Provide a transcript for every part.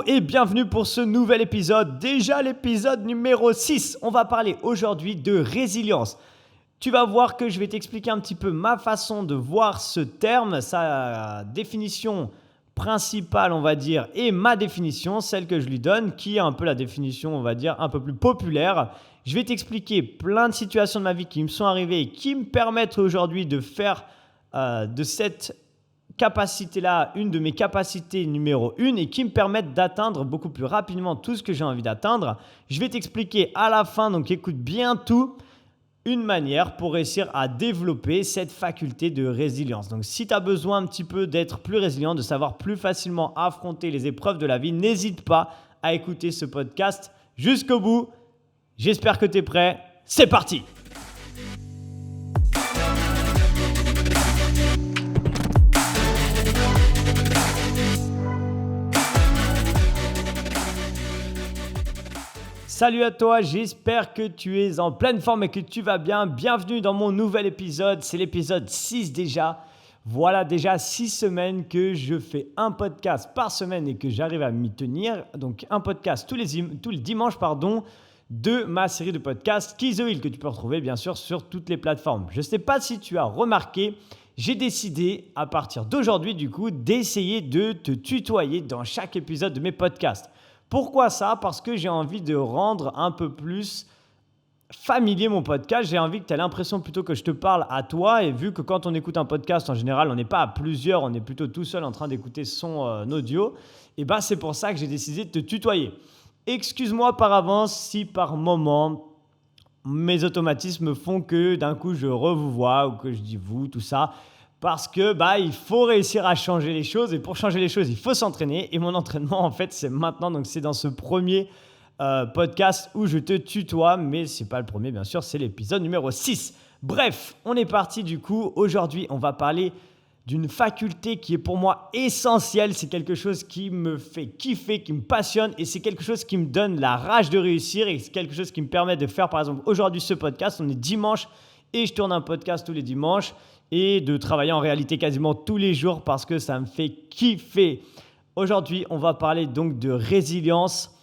Bonjour et bienvenue pour ce nouvel épisode, déjà l'épisode numéro 6. On va parler aujourd'hui de résilience. Tu vas voir que je vais t'expliquer un petit peu ma façon de voir ce terme, sa définition principale, on va dire, et ma définition, celle que je lui donne, qui est un peu la définition, on va dire, un peu plus populaire. Je vais t'expliquer plein de situations de ma vie qui me sont arrivées et qui me permettent aujourd'hui de faire de cette capacité-là, une de mes capacités numéro 1 et qui me permettent d'atteindre beaucoup plus rapidement tout ce que j'ai envie d'atteindre. Je vais t'expliquer à la fin, donc écoute bien tout, une manière pour réussir à développer cette faculté de résilience. Donc si tu as besoin un petit peu d'être plus résilient, de savoir plus facilement affronter les épreuves de la vie, n'hésite pas à écouter ce podcast jusqu'au bout. J'espère que tu es prêt. C'est parti! Salut à toi, j'espère que tu es en pleine forme et que tu vas bien. Bienvenue dans mon nouvel épisode, c'est l'épisode 6 déjà. Voilà déjà 6 semaines que je fais un podcast par semaine et que j'arrive à m'y tenir. Donc un podcast tous les dimanches de ma série de podcasts Keys the Wheel que tu peux retrouver bien sûr sur toutes les plateformes. Je ne sais pas si tu as remarqué, j'ai décidé à partir d'aujourd'hui du coup d'essayer de te tutoyer dans chaque épisode de mes podcasts. Pourquoi ça? Parce que j'ai envie de rendre un peu plus familier mon podcast. J'ai envie que tu aies l'impression plutôt que je te parle à toi. Et vu que quand on écoute un podcast, en général, on n'est pas à plusieurs, on est plutôt tout seul en train d'écouter son audio. Et ben, c'est pour ça que j'ai décidé de te tutoyer. Excuse-moi par avance si par moment, mes automatismes font que d'un coup, je vous vois ou que je dis vous, tout ça. Parce que il faut réussir à changer les choses et pour changer les choses, il faut s'entraîner. Et mon entraînement, en fait, c'est maintenant. Donc, c'est dans ce premier podcast où je te tutoie. Mais ce n'est pas le premier, bien sûr, c'est l'épisode numéro 6. Bref, on est parti du coup. Aujourd'hui, on va parler d'une faculté qui est pour moi essentielle. C'est quelque chose qui me fait kiffer, qui me passionne et c'est quelque chose qui me donne la rage de réussir et c'est quelque chose qui me permet de faire, par exemple, aujourd'hui ce podcast. On est dimanche et je tourne un podcast tous les dimanches. Et de travailler en réalité quasiment tous les jours parce que ça me fait kiffer. Aujourd'hui, on va parler donc de résilience.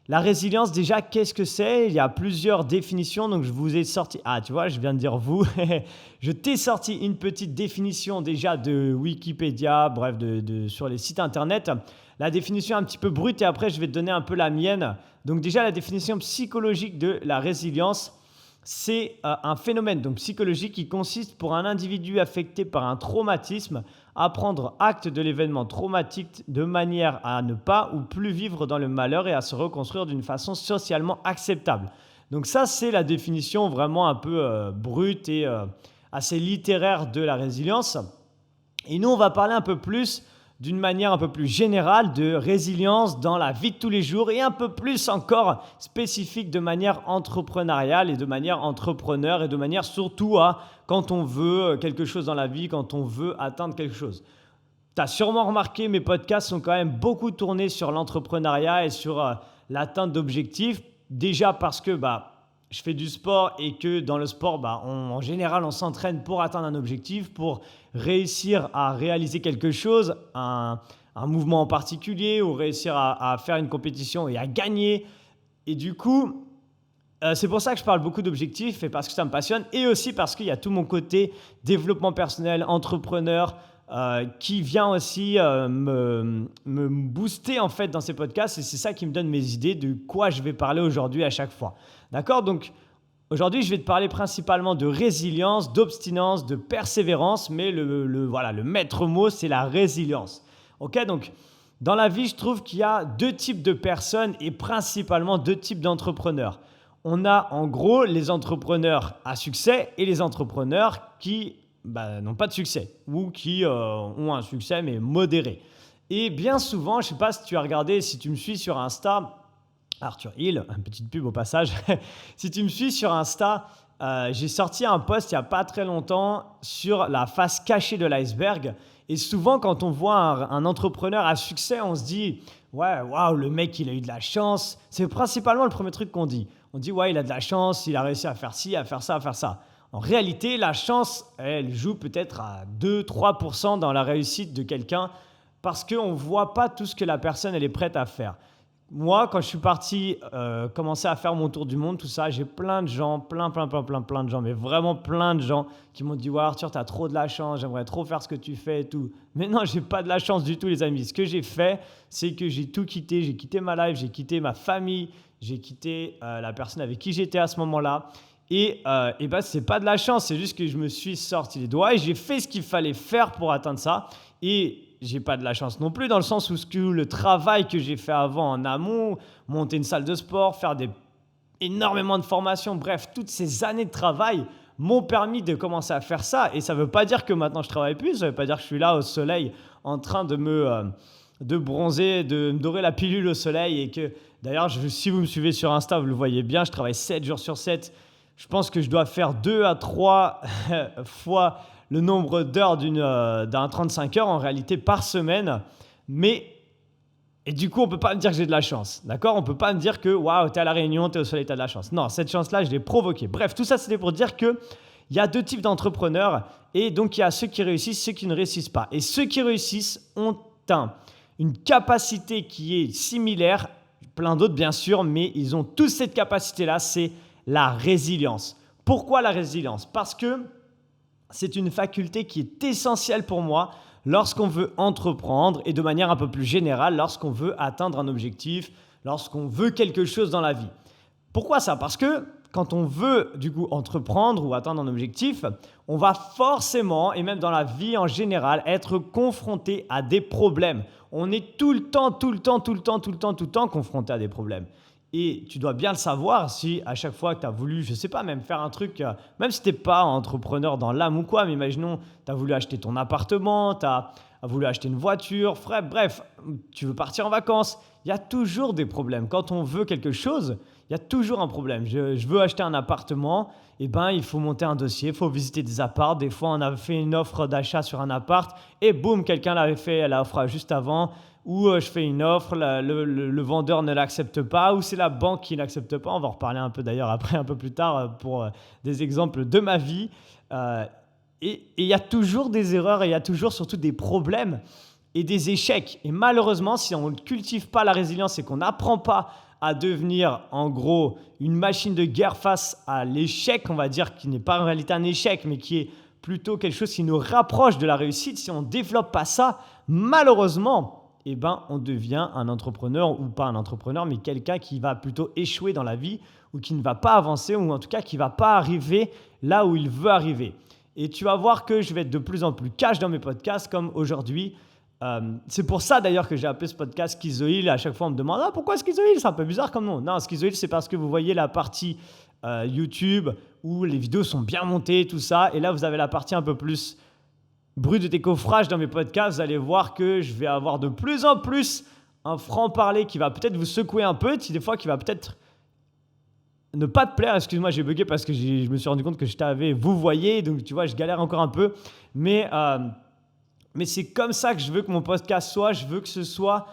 La résilience, déjà, qu'est-ce que c'est? Il y a plusieurs définitions, donc je vous ai sorti... Ah, tu vois, je viens de dire vous. Je t'ai sorti une petite définition déjà de Wikipédia, bref, sur les sites internet. La définition un petit peu brute et après, je vais te donner un peu la mienne. Donc déjà, la définition psychologique de la résilience, c'est un phénomène donc psychologique qui consiste pour un individu affecté par un traumatisme à prendre acte de l'événement traumatique de manière à ne pas ou plus vivre dans le malheur et à se reconstruire d'une façon socialement acceptable. Donc ça, c'est la définition vraiment un peu brute et assez littéraire de la résilience. Et nous, on va parler un peu plus d'une manière un peu plus générale de résilience dans la vie de tous les jours et un peu plus encore spécifique de manière entrepreneuriale et de manière entrepreneur et de manière surtout quand on veut quelque chose dans la vie, quand on veut atteindre quelque chose. Tu as sûrement remarqué, mes podcasts sont quand même beaucoup tournés sur l'entrepreneuriat et sur l'atteinte d'objectifs. Déjà parce que je fais du sport et que dans le sport, en général, on s'entraîne pour atteindre un objectif, pour réussir à réaliser quelque chose, un mouvement en particulier ou réussir à faire une compétition et à gagner. Et du coup, c'est pour ça que je parle beaucoup d'objectifs et parce que ça me passionne et aussi parce qu'il y a tout mon côté développement personnel, entrepreneur qui vient aussi me booster en fait dans ces podcasts et c'est ça qui me donne mes idées de quoi je vais parler aujourd'hui à chaque fois. D'accord? Donc aujourd'hui, je vais te parler principalement de résilience, d'obstinence, de persévérance, mais le maître mot, c'est la résilience. Ok? Donc dans la vie, je trouve qu'il y a deux types de personnes et principalement deux types d'entrepreneurs. On a en gros les entrepreneurs à succès et les entrepreneurs qui n'ont pas de succès ou qui ont un succès mais modéré. Et bien souvent, je ne sais pas si tu as regardé, si tu me suis sur Insta, Arthur Hill, une petite pub au passage, si tu me suis sur Insta, j'ai sorti un post il n'y a pas très longtemps sur la face cachée de l'iceberg. Et souvent, quand on voit un entrepreneur à succès, on se dit « Ouais, waouh, le mec, il a eu de la chance ». C'est principalement le premier truc qu'on dit. On dit « Ouais, il a de la chance, il a réussi à faire ci, à faire ça, à faire ça ». En réalité, la chance, elle joue peut-être à 2-3% dans la réussite de quelqu'un parce qu'on ne voit pas tout ce que la personne elle est prête à faire. moi, quand je suis parti commencer à faire mon tour du monde, tout ça, j'ai plein de gens, plein de gens, mais vraiment plein de gens qui m'ont dit « Ouais Arthur, tu as trop de la chance, j'aimerais trop faire ce que tu fais et tout. » Mais non, j'ai pas de la chance du tout les amis. Ce que j'ai fait, c'est que j'ai tout quitté. J'ai quitté ma life, j'ai quitté ma famille, j'ai quitté la personne avec qui j'étais à ce moment-là. Et ben, c'est pas de la chance, c'est juste que je me suis sorti les doigts et j'ai fait ce qu'il fallait faire pour atteindre ça. Et j'ai pas de la chance non plus dans le sens où le travail que j'ai fait avant en amont, monter une salle de sport, faire énormément de formations, bref, toutes ces années de travail m'ont permis de commencer à faire ça. Et ça veut pas dire que maintenant je travaille plus, ça veut pas dire que je suis là au soleil en train de bronzer, de me dorer la pilule au soleil et que d'ailleurs, si vous me suivez sur Insta, vous le voyez bien, je travaille 7 jours sur 7. Je pense que je dois faire 2 à 3 fois le nombre d'heures d'un 35 heures en réalité par semaine. Et du coup, on ne peut pas me dire que j'ai de la chance. D'accord ? On ne peut pas me dire que waouh, tu es à La Réunion, tu es au soleil, tu as de la chance. Non, cette chance-là, je l'ai provoquée. Bref, tout ça, c'était pour dire qu'il y a 2 types d'entrepreneurs. Et donc, il y a ceux qui réussissent, ceux qui ne réussissent pas. Et ceux qui réussissent ont une capacité qui est similaire, plein d'autres bien sûr, mais ils ont tous cette capacité-là, c'est la résilience. Pourquoi la résilience ? Parce que c'est une faculté qui est essentielle pour moi lorsqu'on veut entreprendre et de manière un peu plus générale, lorsqu'on veut atteindre un objectif, lorsqu'on veut quelque chose dans la vie. Pourquoi ça ? Parce que quand on veut du coup entreprendre ou atteindre un objectif, on va forcément, et même dans la vie en général, être confronté à des problèmes. On est tout le temps confronté à des problèmes. Et tu dois bien le savoir si à chaque fois que tu as voulu, je ne sais pas, même faire un truc, même si tu n'es pas entrepreneur dans l'âme ou quoi, mais imaginons, tu as voulu acheter ton appartement, tu as voulu acheter une voiture, bref, tu veux partir en vacances, il y a toujours des problèmes. Quand on veut quelque chose, il y a toujours un problème. Je veux acheter un appartement, et ben, il faut monter un dossier, il faut visiter des apparts. Des fois, on avait fait une offre d'achat sur un appart et boum, quelqu'un l'avait fait l'offre juste avant. Ou je fais une offre, le vendeur ne l'accepte pas, ou c'est la banque qui ne l'accepte pas. On va en reparler un peu d'ailleurs après, un peu plus tard, pour des exemples de ma vie. Et il y a toujours des erreurs et il y a toujours surtout des problèmes et des échecs. Et malheureusement, si on ne cultive pas la résilience et qu'on n'apprend pas à devenir en gros une machine de guerre face à l'échec, on va dire, qui n'est pas en réalité un échec, mais qui est plutôt quelque chose qui nous rapproche de la réussite, si on ne développe pas ça, malheureusement, eh ben, on devient un entrepreneur, ou pas un entrepreneur, mais quelqu'un qui va plutôt échouer dans la vie, ou qui ne va pas avancer, ou en tout cas qui ne va pas arriver là où il veut arriver. Et tu vas voir que je vais être de plus en plus cash dans mes podcasts, comme aujourd'hui. C'est pour ça d'ailleurs que j'ai appelé ce podcast Schizoïl. À chaque fois, on me demande « pourquoi Schizoïl ?» C'est un peu bizarre comme nom. Non, Schizoïl, c'est parce que vous voyez la partie YouTube où les vidéos sont bien montées, tout ça. Et là, vous avez la partie un peu plus bruit de décoffrage dans mes podcasts. Vous allez voir que je vais avoir de plus en plus un franc-parler qui va peut-être vous secouer un peu, des fois qui va peut-être ne pas te plaire. Excuse-moi, j'ai bugué parce que je me suis rendu compte que je t'avais vous voyez, donc tu vois, je galère encore un peu. Mais c'est comme ça que je veux que mon podcast soit. Je veux que ce soit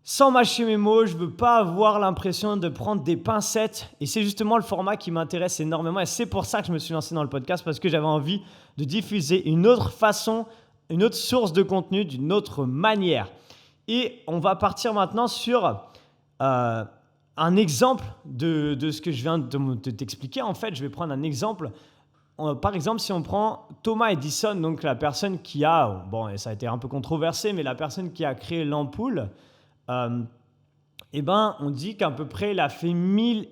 sans mâcher mes mots. Je ne veux pas avoir l'impression de prendre des pincettes. Et c'est justement le format qui m'intéresse énormément. Et c'est pour ça que je me suis lancé dans le podcast, parce que j'avais envie de diffuser une autre façon, une autre source de contenu, d'une autre manière. Et on va partir maintenant sur un exemple de ce que je viens de t'expliquer. En fait, je vais prendre un exemple. Par exemple, si on prend Thomas Edison, donc la personne qui a, bon, ça a été un peu controversé, mais la personne qui a créé l'ampoule, eh ben, on dit qu'à peu près il a fait 1000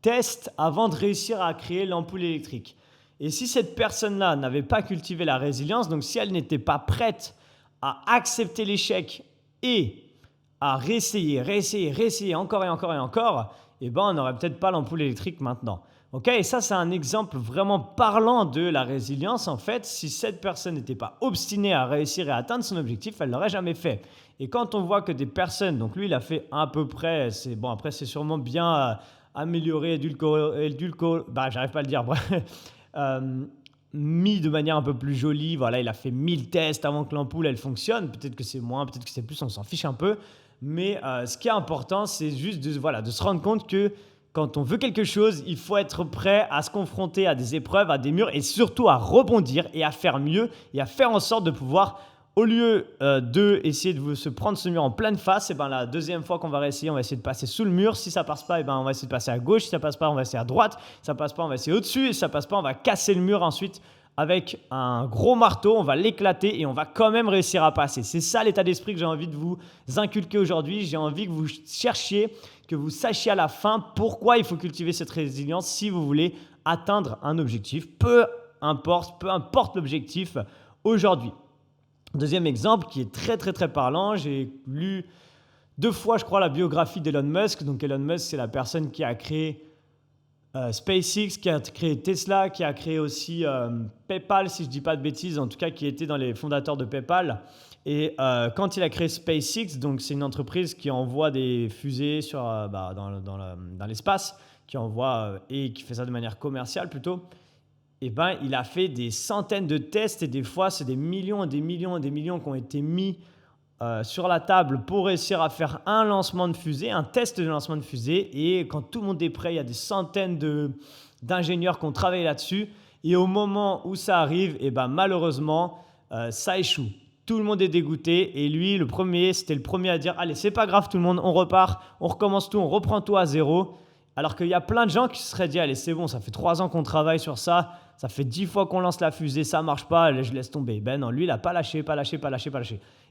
tests avant de réussir à créer l'ampoule électrique. Et si cette personne-là n'avait pas cultivé la résilience, donc si elle n'était pas prête à accepter l'échec et à réessayer encore et encore, eh ben, on n'aurait peut-être pas l'ampoule électrique maintenant. Okay, et ça, c'est un exemple vraiment parlant de la résilience. En fait, si cette personne n'était pas obstinée à réussir et à atteindre son objectif, elle ne l'aurait jamais fait. Et quand on voit que des personnes, donc lui, il a fait à peu près, après, c'est sûrement bien amélioré, j'arrive pas à le dire, mis de manière un peu plus jolie. Voilà, il a fait 1000 tests avant que l'ampoule, elle fonctionne. Peut-être que c'est moins, peut-être que c'est plus, on s'en fiche un peu. Mais ce qui est important, c'est juste de se rendre compte que quand on veut quelque chose, il faut être prêt à se confronter à des épreuves, à des murs et surtout à rebondir et à faire mieux et à faire en sorte de pouvoir au lieu de essayer de se prendre ce mur en pleine face, et ben la deuxième fois qu'on va réessayer, on va essayer de passer sous le mur. Si ça passe pas, et ben on va essayer de passer à gauche. Si ça passe pas, on va essayer à droite. Si ça passe pas, on va essayer au-dessus. Et si ça passe pas, on va casser le mur ensuite avec un gros marteau. On va l'éclater et on va quand même réussir à passer. C'est ça l'état d'esprit que j'ai envie de vous inculquer aujourd'hui. J'ai envie que vous cherchiez, que vous sachiez à la fin pourquoi il faut cultiver cette résilience si vous voulez atteindre un objectif, peu importe l'objectif aujourd'hui. Deuxième exemple qui est très très très parlant, j'ai lu 2 fois je crois la biographie d'Elon Musk. Donc Elon Musk, c'est la personne qui a créé SpaceX, qui a créé Tesla, qui a créé aussi PayPal, si je ne dis pas de bêtises, en tout cas qui était dans les fondateurs de PayPal. Et quand il a créé SpaceX, donc c'est une entreprise qui envoie des fusées dans l'espace, qui envoie et qui fait ça de manière commerciale plutôt. Et ben, il a fait des centaines de tests et des fois, c'est des millions et des millions et des millions qui ont été mis sur la table pour réussir à faire un lancement de fusée, un test de lancement de fusée. Et quand tout le monde est prêt, il y a des centaines d'ingénieurs qui ont travaillé là-dessus. Et au moment où ça arrive, et ben, malheureusement, ça échoue. Tout le monde est dégoûté et lui, c'était le premier à dire « Allez, c'est pas grave tout le monde, on repart, on recommence tout, on reprend tout à zéro ». Alors qu'il y a plein de gens qui se seraient dit « Allez, c'est bon, ça fait 3 ans qu'on travaille sur ça, ça fait 10 fois qu'on lance la fusée, ça marche pas, allez, je laisse tomber ». Ben non, lui, il n'a pas lâché.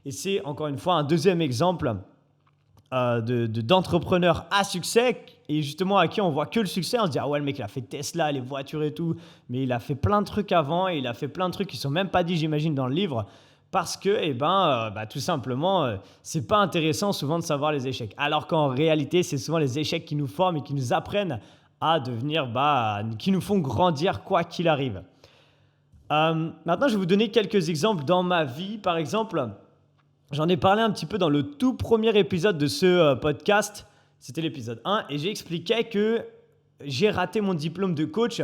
Et c'est encore une fois un deuxième exemple d'entrepreneur à succès et justement à qui on voit que le succès. On se dit « Ah ouais, le mec, il a fait Tesla, les voitures et tout ». Mais il a fait plein de trucs avant et il a fait plein de trucs qui ne sont même pas dit, j'imagine, dans le livre. Parce que, tout simplement, c'est pas intéressant souvent de savoir les échecs. Alors qu'en réalité, c'est souvent les échecs qui nous forment et qui nous apprennent à devenir, qui nous font grandir quoi qu'il arrive. Maintenant, je vais vous donner quelques exemples dans ma vie. Par exemple, j'en ai parlé un petit peu dans le tout premier épisode de ce podcast. C'était l'épisode 1 et j'ai expliqué que j'ai raté mon diplôme de coach.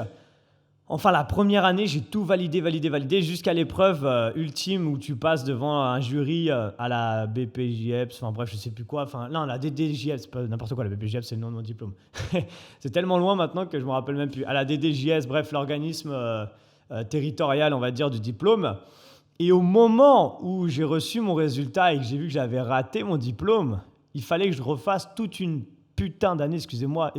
Enfin, la première année, j'ai tout validé jusqu'à l'épreuve ultime où tu passes devant un jury à la BPJEPS, enfin bref, je sais plus quoi. Enfin, non, la DDJEPS, c'est pas n'importe quoi, la BPJEPS, c'est le nom de mon diplôme. C'est tellement loin maintenant que je me rappelle même plus. À la DDJS, bref, l'organisme territorial, on va dire, du diplôme. Et au moment où j'ai reçu mon résultat et que j'ai vu que j'avais raté mon diplôme, il fallait que je refasse toute une putain d'année, excuse-moi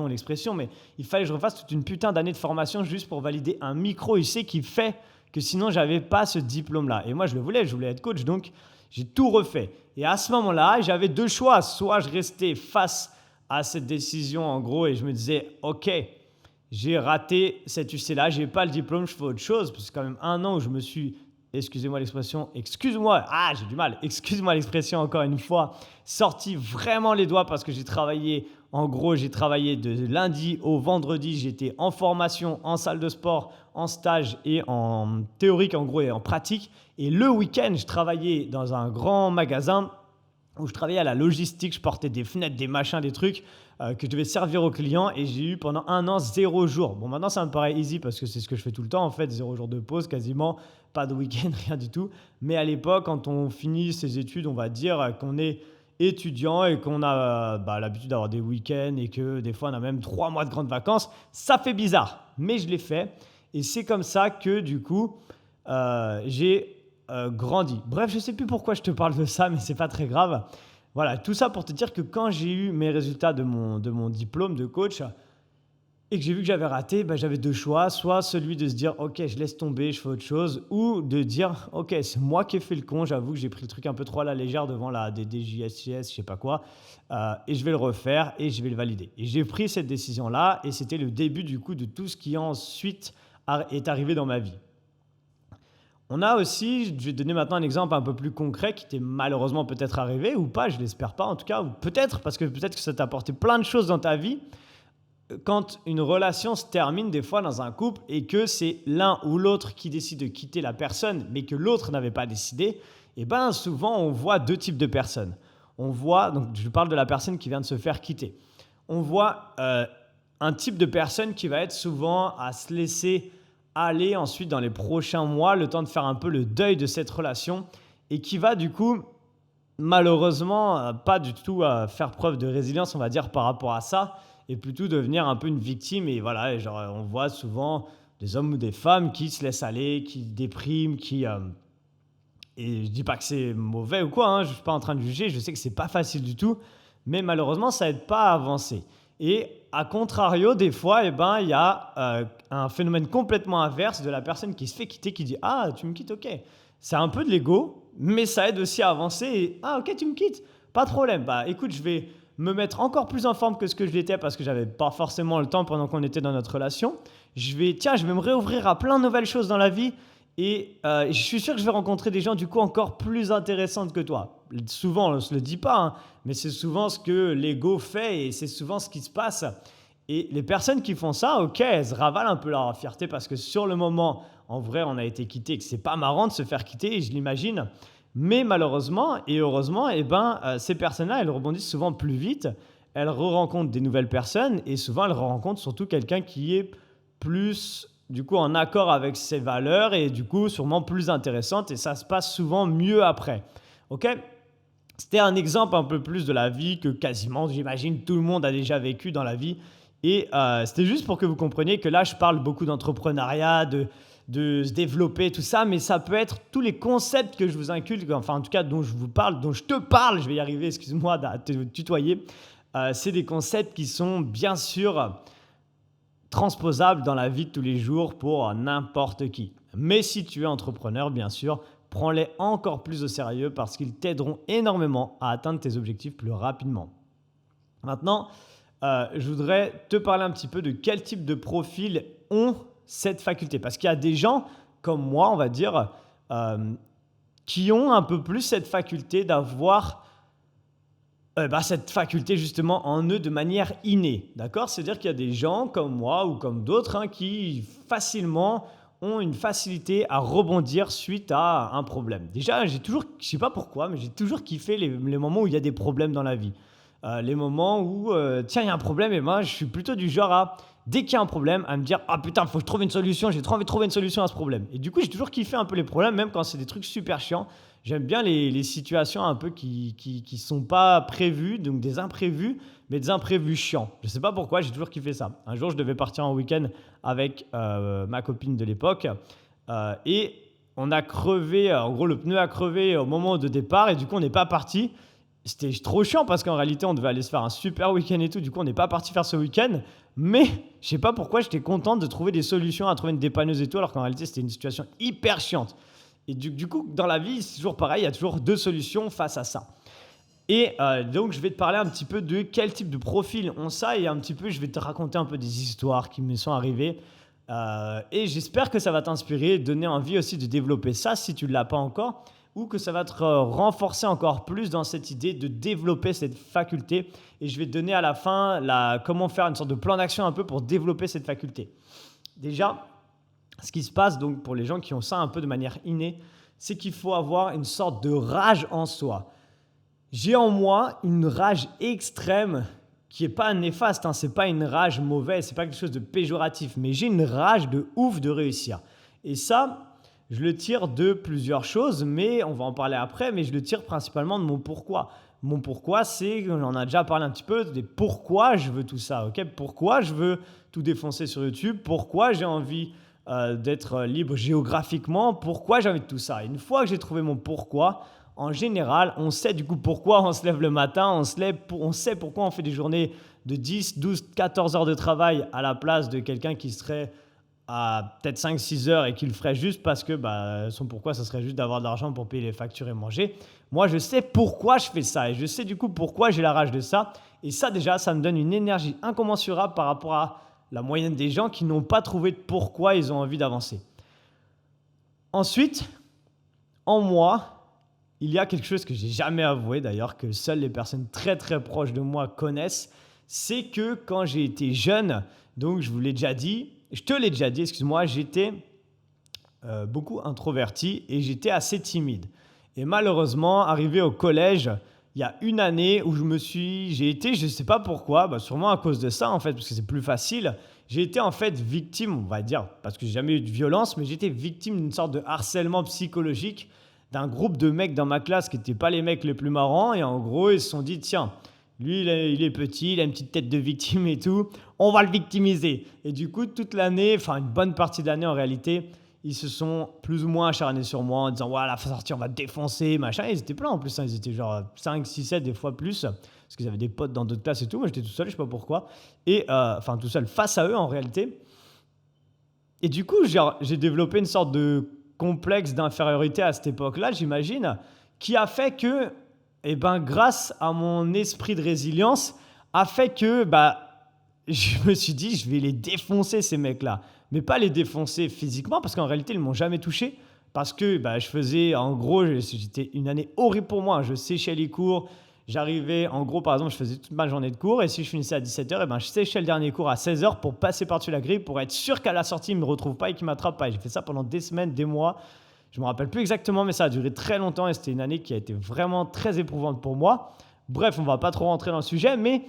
l'expression, mais il fallait que je refasse toute une putain d'année de formation juste pour valider un micro-UC qui fait que sinon j'avais pas ce diplôme-là. Et moi je voulais être coach, donc j'ai tout refait. Et à ce moment-là, j'avais 2 choix. Soit je restais face à cette décision en gros et je me disais ok, j'ai raté cet UC-là, j'ai pas le diplôme, je fais autre chose. Parce que c'est quand même 1 an où je me suis excusez-moi l'expression encore une fois, sorti vraiment les doigts parce que j'ai travaillé de lundi au vendredi, j'étais en formation, en salle de sport, en stage et en théorique en gros et en pratique. Et le week-end, je travaillais dans un grand magasin où je travaillais à la logistique, je portais des fenêtres, des machins, des trucs que je devais servir aux clients et j'ai eu pendant 1 an 0 jours. Bon, maintenant ça me paraît easy parce que c'est ce que je fais tout le temps en fait, 0 jours de pause quasiment, pas de week-end, rien du tout. Mais à l'époque, quand on finit ses études, on va dire qu'on est étudiant et qu'on a l'habitude d'avoir des week-ends et que des fois on a même 3 mois de grandes vacances, ça fait bizarre. Mais je l'ai fait et c'est comme ça que du coup, j'ai grandi. Bref, je ne sais plus pourquoi je te parle de ça, mais ce n'est pas très grave. Voilà, tout ça pour te dire que quand j'ai eu mes résultats de mon diplôme de coach et que j'ai vu que j'avais raté, j'avais 2 choix. Soit celui de se dire « Ok, je laisse tomber, je fais autre chose » ou de dire « Ok, c'est moi qui ai fait le con, j'avoue que j'ai pris le truc un peu trop à la légère devant la DDJSCS, je ne sais pas quoi, et je vais le refaire et je vais le valider. » Et j'ai pris cette décision-là et c'était le début du coup de tout ce qui ensuite est arrivé dans ma vie. On a aussi, je vais te donner maintenant un exemple un peu plus concret qui t'est malheureusement peut-être arrivé ou pas, je l'espère pas en tout cas, ou peut-être parce que peut-être que ça t'a apporté plein de choses dans ta vie. Quand une relation se termine des fois dans un couple et que c'est l'un ou l'autre qui décide de quitter la personne mais que l'autre n'avait pas décidé, souvent on voit 2 types de personnes. On voit, donc je parle de la personne qui vient de se faire quitter. On voit un type de personne qui va être souvent à se laisser aller ensuite dans les prochains mois, le temps de faire un peu le deuil de cette relation et qui va du coup malheureusement pas du tout faire preuve de résilience on va dire par rapport à ça et plutôt devenir un peu une victime et voilà, on voit souvent des hommes ou des femmes qui se laissent aller, qui dépriment, qui Et je dis pas que c'est mauvais ou quoi, hein, je ne suis pas en train de juger, je sais que c'est pas facile du tout, mais malheureusement, ça aide pas à avancer. Et à contrario, des fois, il y a un phénomène complètement inverse de la personne qui se fait quitter, qui dit «Ah, tu me quittes, ok». C'est un peu de l'ego, mais ça aide aussi à avancer et «Ah, ok, tu me quittes, pas de problème. Bah écoute, je vais me mettre encore plus en forme que ce que je l'étais parce que j'avais pas forcément le temps pendant qu'on était dans notre relation. Je vais me réouvrir à plein de nouvelles choses dans la vie et je suis sûr que je vais rencontrer des gens du coup encore plus intéressantes que toi. Souvent, on ne se le dit pas, hein, mais c'est souvent ce que l'ego fait et c'est souvent ce qui se passe. Et les personnes qui font ça, ok, elles se ravalent un peu leur fierté parce que sur le moment, en vrai, on a été quitté, que c'est pas marrant de se faire quitter, je l'imagine. Mais malheureusement et heureusement, ces personnes-là, elles rebondissent souvent plus vite. Elles re-rencontrent des nouvelles personnes et souvent, elles rencontrent surtout quelqu'un qui est plus du coup en accord avec ses valeurs et du coup sûrement plus intéressante et ça se passe souvent mieux après. Ok. C'était un exemple un peu plus de la vie que quasiment, j'imagine, tout le monde a déjà vécu dans la vie. Et c'était juste pour que vous compreniez que là, je parle beaucoup d'entrepreneuriat, de se développer, tout ça, mais ça peut être tous les concepts que je vous inculque, enfin en tout cas dont je vous parle, dont je te parle, je vais y arriver, excuse-moi de te tutoyer. C'est des concepts qui sont bien sûr transposables dans la vie de tous les jours pour n'importe qui. Mais si tu es entrepreneur, bien sûr, prends-les encore plus au sérieux parce qu'ils t'aideront énormément à atteindre tes objectifs plus rapidement. Maintenant, je voudrais te parler un petit peu de quel type de profil ont cette faculté. Parce qu'il y a des gens comme moi, on va dire, qui ont un peu plus cette faculté d'avoir cette faculté justement en eux de manière innée. D'accord? C'est-à-dire qu'il y a des gens comme moi ou comme d'autres qui facilement ont une facilité à rebondir suite à un problème. Déjà, je ne sais pas pourquoi, mais j'ai toujours kiffé les moments où il y a des problèmes dans la vie. Les moments où, tiens, il y a un problème, et moi, je suis plutôt du genre à, dès qu'il y a un problème, à me dire, ah putain, il faut que je trouve une solution, j'ai trop envie de trouver une solution à ce problème. Et du coup, j'ai toujours kiffé un peu les problèmes, même quand c'est des trucs super chiants. J'aime bien les situations un peu qui sont pas prévues, donc des imprévus, mais des imprévus chiants. Je sais pas pourquoi, j'ai toujours kiffé ça. Un jour, je devais partir en week-end avec ma copine de l'époque, et on a crevé, en gros, le pneu a crevé au moment de départ, et du coup, on n'est pas parti. C'était trop chiant parce qu'en réalité, on devait aller se faire un super week-end et tout. Du coup, on n'est pas parti faire ce week-end. Mais je sais pas pourquoi, j'étais content de trouver des solutions, à trouver une dépanneuse et tout, alors qu'en réalité, c'était une situation hyper chiante. Et du coup, dans la vie, c'est toujours pareil, il y a toujours deux solutions face à ça. Et donc, je vais te parler un petit peu de quel type de profil ont ça et un petit peu, je vais te raconter un peu des histoires qui me sont arrivées. Et j'espère que ça va t'inspirer, donner envie aussi de développer ça si tu ne l'as pas encore, ou que ça va te renforcer encore plus dans cette idée de développer cette faculté. Et je vais te donner à la fin comment faire une sorte de plan d'action un peu pour développer cette faculté. Déjà, ce qui se passe donc pour les gens qui ont ça un peu de manière innée, c'est qu'il faut avoir une sorte de rage en soi. J'ai en moi une rage extrême qui n'est pas néfaste, hein, c'est pas une rage mauvaise, c'est pas quelque chose de péjoratif, mais j'ai une rage de ouf de réussir. Et ça, je le tire de plusieurs choses, mais on va en parler après, mais je le tire principalement de mon pourquoi. Mon pourquoi, c'est, on en a déjà parlé un petit peu, des pourquoi je veux tout ça, ok? Pourquoi je veux tout défoncer sur YouTube, pourquoi j'ai envie d'être libre géographiquement, pourquoi j'ai envie de tout ça. Et une fois que j'ai trouvé mon pourquoi, en général, on sait du coup pourquoi on se lève le matin, on sait pourquoi on fait des journées de 10, 12, 14 heures de travail à la place de quelqu'un qui serait à peut-être 5-6 heures et qui le ferait juste parce que son pourquoi, ça serait juste d'avoir de l'argent pour payer les factures et manger. Moi, je sais pourquoi je fais ça et je sais du coup pourquoi j'ai la rage de ça. Et ça, déjà, ça me donne une énergie incommensurable par rapport à la moyenne des gens qui n'ont pas trouvé de pourquoi ils ont envie d'avancer. Ensuite, en moi, il y a quelque chose que j'ai jamais avoué d'ailleurs, que seules les personnes très très proches de moi connaissent, c'est que quand j'ai été jeune, donc je te l'ai déjà dit, excuse-moi, j'étais beaucoup introverti et j'étais assez timide. Et malheureusement, arrivé au collège, il y a une année où j'ai été, je ne sais pas pourquoi, sûrement à cause de ça en fait, parce que c'est plus facile, j'ai été en fait victime, on va dire, parce que j'ai jamais eu de violence, mais j'étais victime d'une sorte de harcèlement psychologique d'un groupe de mecs dans ma classe qui n'étaient pas les mecs les plus marrants. Et en gros, ils se sont dit, tiens, lui, il est petit, il a une petite tête de victime et tout, on va le victimiser. Et du coup, toute l'année, enfin une bonne partie de l'année en réalité, ils se sont plus ou moins acharnés sur moi en disant « Voilà, faut sortir, on va te défoncer, machin ». Ils étaient plein en plus, hein, ils étaient genre 5, 6, 7, des fois plus, parce qu'ils avaient des potes dans d'autres classes et tout. Moi, j'étais tout seul, je sais pas pourquoi. Et enfin, tout seul face à eux en réalité. Et du coup, j'ai développé une sorte de complexe d'infériorité à cette époque-là, j'imagine, qui a fait que, eh ben, grâce à mon esprit de résilience, a fait que je me suis dit, je vais les défoncer, ces mecs-là. Mais pas les défoncer physiquement, parce qu'en réalité, ils ne m'ont jamais touché. Parce que je faisais, en gros, c'était une année horrible pour moi. Je séchais les cours. J'arrivais, en gros, par exemple, je faisais toute ma journée de cours. Et si je finissais à 17h, je séchais le dernier cours à 16h pour passer par-dessus la grille, pour être sûr qu'à la sortie, ils ne me retrouvent pas et qu'ils ne m'attrapent pas. Et j'ai fait ça pendant des semaines, des mois. Je ne me rappelle plus exactement, mais ça a duré très longtemps. Et c'était une année qui a été vraiment très éprouvante pour moi. Bref, on ne va pas trop rentrer dans le sujet, mais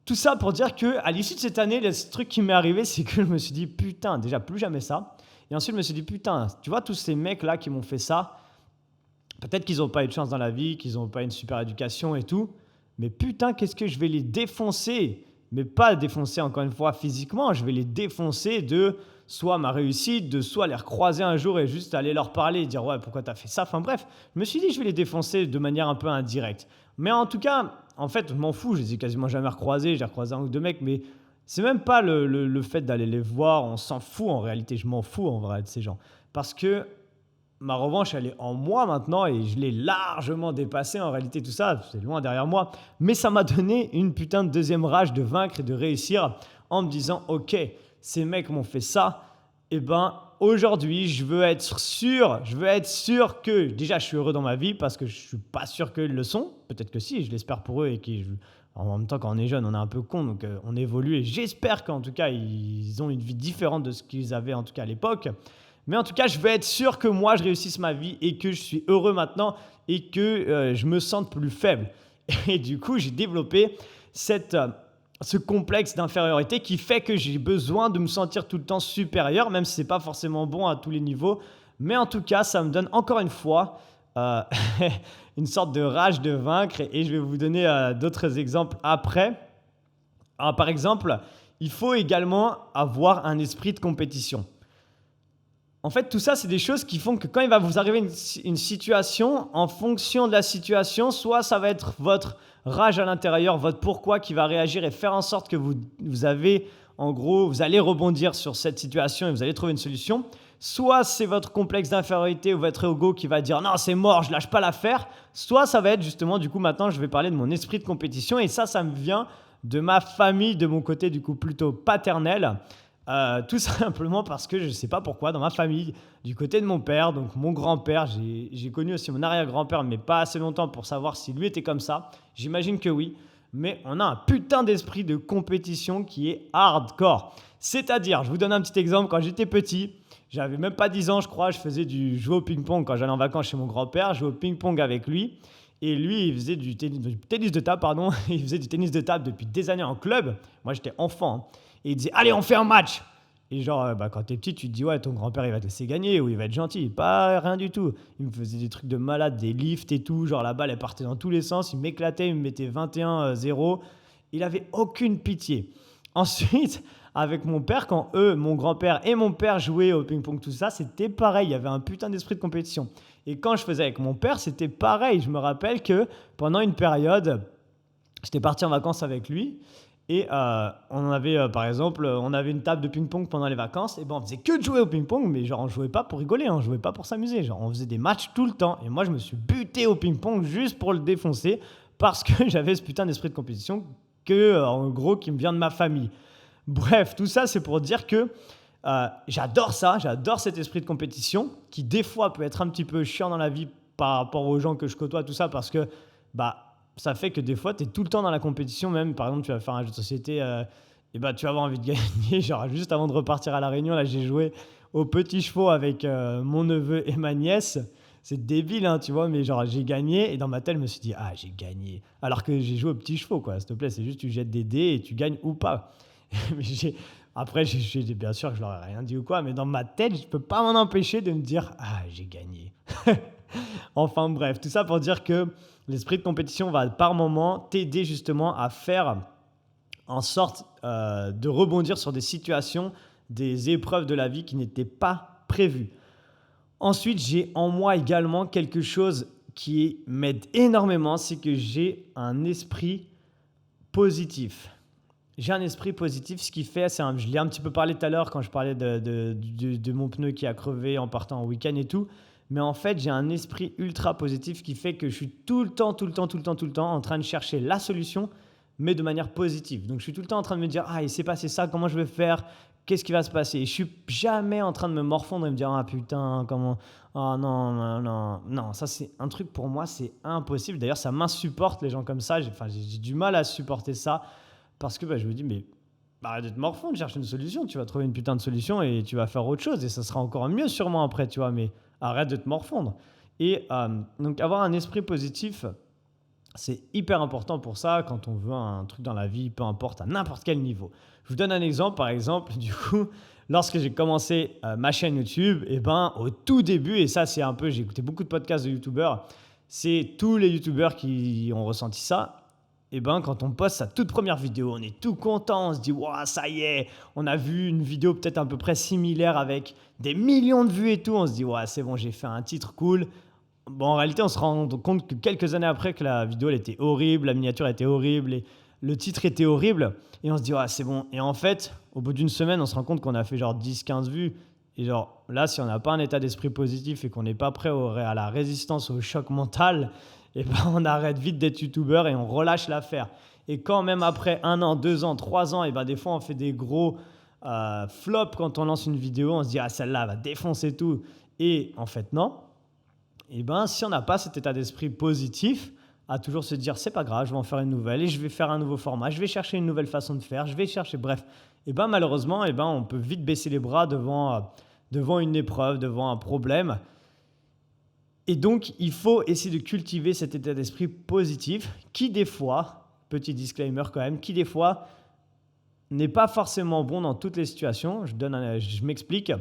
tout ça pour dire qu'à l'issue de cette année, le truc qui m'est arrivé, c'est que je me suis dit, putain, déjà plus jamais ça. Et ensuite, je me suis dit, putain, tu vois, tous ces mecs-là qui m'ont fait ça, peut-être qu'ils n'ont pas eu de chance dans la vie, qu'ils n'ont pas une super éducation et tout, mais putain, qu'est-ce que je vais les défoncer. Mais pas défoncer, encore une fois, physiquement, je vais les défoncer de soit ma réussite, de soit les recroiser un jour et juste aller leur parler et dire, ouais, pourquoi t'as fait ça. Enfin bref, je me suis dit, je vais les défoncer de manière un peu indirecte. Mais en tout cas, en fait, je m'en fous, je les ai quasiment jamais recroisés, j'ai recroisé un ou deux mecs, mais c'est même pas le fait d'aller les voir, on s'en fout en réalité, je m'en fous en vrai de ces gens. Parce que ma revanche, elle est en moi maintenant et je l'ai largement dépassée en réalité, tout ça, c'est loin derrière moi. Mais ça m'a donné une putain de deuxième rage de vaincre et de réussir en me disant, ok, ces mecs m'ont fait ça, et aujourd'hui, je veux être sûr que déjà je suis heureux dans ma vie parce que je suis pas sûr qu'ils le sont. Peut-être que si, je l'espère pour eux et en même temps, quand on est jeune, on est un peu con, donc on évolue et j'espère qu'en tout cas, ils ont une vie différente de ce qu'ils avaient en tout cas à l'époque. Mais en tout cas, je veux être sûr que moi, je réussisse ma vie et que je suis heureux maintenant et que je me sente plus faible. Et du coup, j'ai développé ce complexe d'infériorité qui fait que j'ai besoin de me sentir tout le temps supérieur, même si ce n'est pas forcément bon à tous les niveaux. Mais en tout cas, ça me donne encore une fois une sorte de rage de vaincre et je vais vous donner d'autres exemples après. Alors, par exemple, il faut également avoir un esprit de compétition. En fait, tout ça, c'est des choses qui font que quand il va vous arriver une situation, en fonction de la situation, soit ça va être votre rage à l'intérieur, votre pourquoi qui va réagir et faire en sorte que vous avez, en gros, vous allez rebondir sur cette situation et vous allez trouver une solution. Soit c'est votre complexe d'infériorité ou votre ego qui va dire « Non, c'est mort, je lâche pas l'affaire ». Soit ça va être justement, du coup, maintenant, je vais parler de mon esprit de compétition et ça me vient de ma famille, de mon côté, du coup, plutôt paternel. Tout simplement parce que je ne sais pas pourquoi, dans ma famille, du côté de mon père, donc mon grand-père, j'ai connu aussi mon arrière-grand-père, mais pas assez longtemps pour savoir si lui était comme ça. J'imagine que oui, mais on a un putain d'esprit de compétition qui est hardcore. C'est-à-dire, je vous donne un petit exemple, quand j'étais petit, j'avais même pas 10 ans je crois, je faisais jouer au ping-pong quand j'allais en vacances chez mon grand-père, je jouais au ping-pong avec lui. Et lui, il faisait du tennis de table, pardon. Il faisait du tennis de table depuis des années en club. Moi, j'étais enfant, hein. Et il disait, allez, on fait un match. Et genre, quand t'es petit, tu te dis, ouais, ton grand-père, il va te laisser gagner ou il va être gentil. Pas rien du tout. Il me faisait des trucs de malade, des lifts et tout. Genre, la balle, elle partait dans tous les sens. Il m'éclatait, il me mettait 21-0. Il avait aucune pitié. Ensuite, avec mon père, quand mon grand-père et mon père jouaient au ping-pong, tout ça, c'était pareil. Il y avait un putain d'esprit de compétition. Et quand je faisais avec mon père, c'était pareil. Je me rappelle que pendant une période, j'étais parti en vacances avec lui. Et on avait, par exemple, on avait une table de ping-pong pendant les vacances. Et on faisait que de jouer au ping-pong, mais genre on jouait pas pour rigoler, on jouait pas pour s'amuser. Genre on faisait des matchs tout le temps. Et moi, je me suis buté au ping-pong juste pour le défoncer parce que j'avais ce putain d'esprit de compétition en gros, qui me vient de ma famille. Bref, tout ça, c'est pour dire que j'adore ça, j'adore cet esprit de compétition qui, des fois, peut être un petit peu chiant dans la vie par rapport aux gens que je côtoie, tout ça, parce que ça fait que des fois, tu es tout le temps dans la compétition. Même, par exemple, tu vas faire un jeu de société et tu vas avoir envie de gagner. Genre, juste avant de repartir à La Réunion, là, j'ai joué aux petits chevaux avec mon neveu et ma nièce. C'est débile, hein, tu vois, mais genre, j'ai gagné. Et dans ma tête, je me suis dit, ah, j'ai gagné. Alors que j'ai joué aux petits chevaux, quoi. S'il te plaît, c'est juste, tu jettes des dés et tu gagnes ou pas. Mais après, bien sûr, je leur ai rien dit ou quoi. Mais dans ma tête, je peux pas m'en empêcher de me dire, ah, j'ai gagné. Enfin, bref, tout ça pour dire que l'esprit de compétition va par moment t'aider justement à faire en sorte de rebondir sur des situations, des épreuves de la vie qui n'étaient pas prévu. Ensuite, j'ai en moi également quelque chose qui m'aide énormément, c'est que j'ai un esprit positif. J'ai un esprit positif, ce qui fait, je l'ai un petit peu parlé tout à l'heure quand je parlais de mon pneu qui a crevé en partant en week-end et tout. Mais en fait, j'ai un esprit ultra positif qui fait que je suis tout le temps en train de chercher la solution, mais de manière positive. Donc, je suis tout le temps en train de me dire, ah, il s'est passé ça, comment je vais faire? Qu'est-ce qui va se passer? Et je suis jamais en train de me morfondre et me dire, ah putain, comment, oh non, non, non, non, ça c'est un truc pour moi, c'est impossible. D'ailleurs, ça m'insupporte les gens comme ça. J'ai du mal à supporter ça parce que je me dis, mais arrête de te morfondre, cherche une solution. Tu vas trouver une putain de solution et tu vas faire autre chose et ça sera encore mieux sûrement après, tu vois. Mais arrête de te morfondre. Et donc, avoir un esprit positif, c'est hyper important pour ça quand on veut un truc dans la vie, peu importe, à n'importe quel niveau. Je vous donne un exemple, par exemple, du coup, lorsque j'ai commencé ma chaîne YouTube, au tout début, et ça c'est un peu, j'ai écouté beaucoup de podcasts de YouTubeurs, c'est tous les YouTubeurs qui ont ressenti ça. Quand on poste sa toute première vidéo, on est tout content, on se dit waouh, ça y est, on a vu une vidéo peut-être à peu près similaire avec des millions de vues et tout, on se dit ouais, c'est bon, j'ai fait un titre cool. Bon, en réalité, on se rend compte que quelques années après que la vidéo elle était horrible, la miniature était horrible et le titre était horrible et on se dit ouais, c'est bon. Et en fait, au bout d'une semaine, on se rend compte qu'on a fait genre 10-15 vues et genre là, si on n'a pas un état d'esprit positif et qu'on n'est pas prêt à la résistance, au choc mental, on arrête vite d'être youtubeur et on relâche l'affaire. Et quand même après 1 an, 2 ans, 3 ans, des fois on fait des gros flops quand on lance une vidéo, on se dit ah celle-là va défoncer tout. Et en fait non. Si on n'a pas cet état d'esprit positif, à toujours se dire c'est pas grave, je vais en faire une nouvelle et je vais faire un nouveau format, je vais chercher une nouvelle façon de faire, je vais chercher, bref. Malheureusement, on peut vite baisser les bras devant une épreuve, devant un problème. Et donc, il faut essayer de cultiver cet état d'esprit positif qui, des fois, petit disclaimer quand même, qui, des fois, n'est pas forcément bon dans toutes les situations. Je m'explique.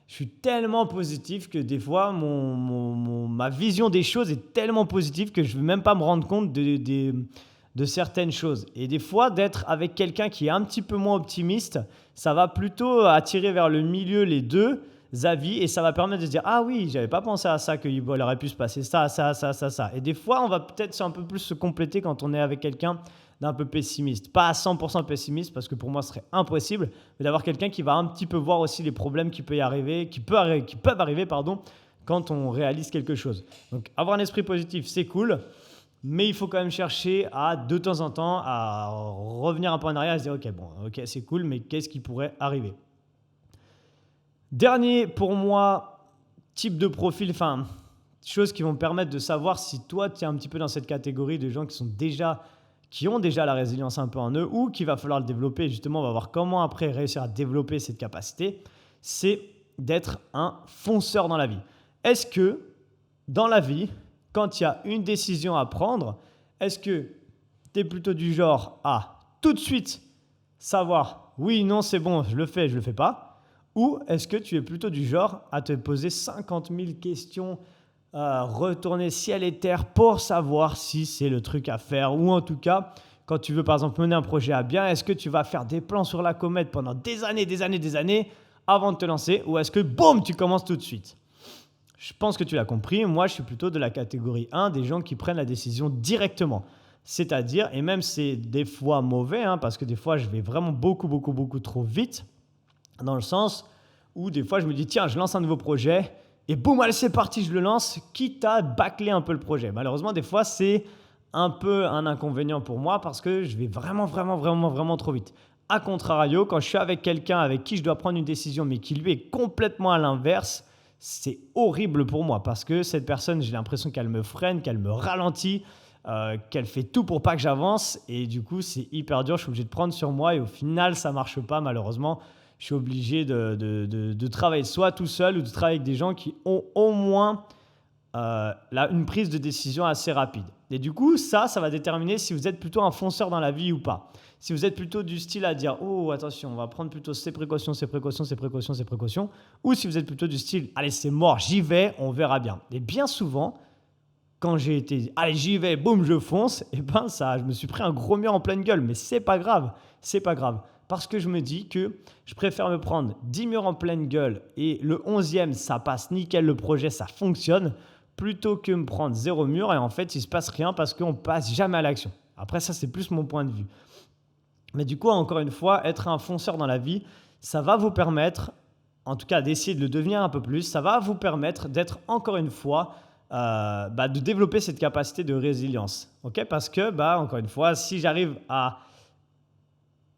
Je suis tellement positif que des fois, ma vision des choses est tellement positive que je ne veux même pas me rendre compte de certaines choses. Et des fois, d'être avec quelqu'un qui est un petit peu moins optimiste, ça va plutôt attirer vers le milieu les deux avis et ça va permettre de se dire ah oui, j'avais pas pensé à ça, qu'il aurait pu se passer ça. Et des fois, on va peut-être un peu plus se compléter quand on est avec quelqu'un d'un peu pessimiste. Pas à 100% pessimiste parce que pour moi, ce serait impossible, mais d'avoir quelqu'un qui va un petit peu voir aussi les problèmes qui peuvent arriver, quand on réalise quelque chose. Donc, avoir un esprit positif, c'est cool, mais il faut quand même chercher de temps en temps à revenir un peu en arrière et se dire ok, c'est cool, mais qu'est-ce qui pourrait arriver? Dernier, pour moi, type de profil, choses qui vont permettre de savoir si toi, tu es un petit peu dans cette catégorie de gens qui ont déjà la résilience un peu en eux ou qu'il va falloir le développer. Justement, on va voir comment après réussir à développer cette capacité. C'est d'être un fonceur dans la vie. Est-ce que dans la vie, quand il y a une décision à prendre, est-ce que tu es plutôt du genre à tout de suite savoir oui, non, c'est bon, je le fais pas? Ou est-ce que tu es plutôt du genre à te poser 50 000 questions, retourner ciel et terre pour savoir si c'est le truc à faire? Ou en tout cas, quand tu veux par exemple mener un projet à bien, est-ce que tu vas faire des plans sur la comète pendant des années avant de te lancer? Ou est-ce que boum, tu commences tout de suite? Je pense que tu l'as compris, moi je suis plutôt de la catégorie 1 des gens qui prennent la décision directement. C'est-à-dire, et même c'est des fois mauvais, parce que des fois je vais vraiment beaucoup trop vite, dans le sens où des fois je me dis tiens, je lance un nouveau projet et boum, allez c'est parti, je le lance, quitte à bâcler un peu le projet. Malheureusement, des fois c'est un peu un inconvénient pour moi parce que je vais vraiment trop vite. A contrario, quand je suis avec quelqu'un avec qui je dois prendre une décision mais qui lui est complètement à l'inverse, c'est horrible pour moi parce que cette personne, j'ai l'impression qu'elle me freine, qu'elle me ralentit, qu'elle fait tout pour pas que j'avance et du coup c'est hyper dur, je suis obligé de prendre sur moi et au final ça marche pas malheureusement. Je suis obligé de travailler soit tout seul ou de travailler avec des gens qui ont au moins une prise de décision assez rapide. Et du coup, ça va déterminer si vous êtes plutôt un fonceur dans la vie ou pas. Si vous êtes plutôt du style à dire « Oh, attention, on va prendre plutôt ces précautions », ou si vous êtes plutôt du style « Allez, c'est mort, j'y vais, on verra bien ». Et bien souvent, quand j'ai été « Allez, j'y vais, boum, je fonce », je me suis pris un gros mur en pleine gueule. Mais c'est pas grave. Parce que je me dis que je préfère me prendre 10 murs en pleine gueule et le 11e, ça passe nickel, le projet, ça fonctionne, plutôt que me prendre 0 mur et en fait, il ne se passe rien parce qu'on ne passe jamais à l'action. Après, ça, c'est plus mon point de vue. Mais du coup, encore une fois, être un fonceur dans la vie, ça va vous permettre, en tout cas d'essayer de le devenir un peu plus, ça va vous permettre d'être encore une fois, de développer cette capacité de résilience. Okay, parce que, encore une fois, si j'arrive à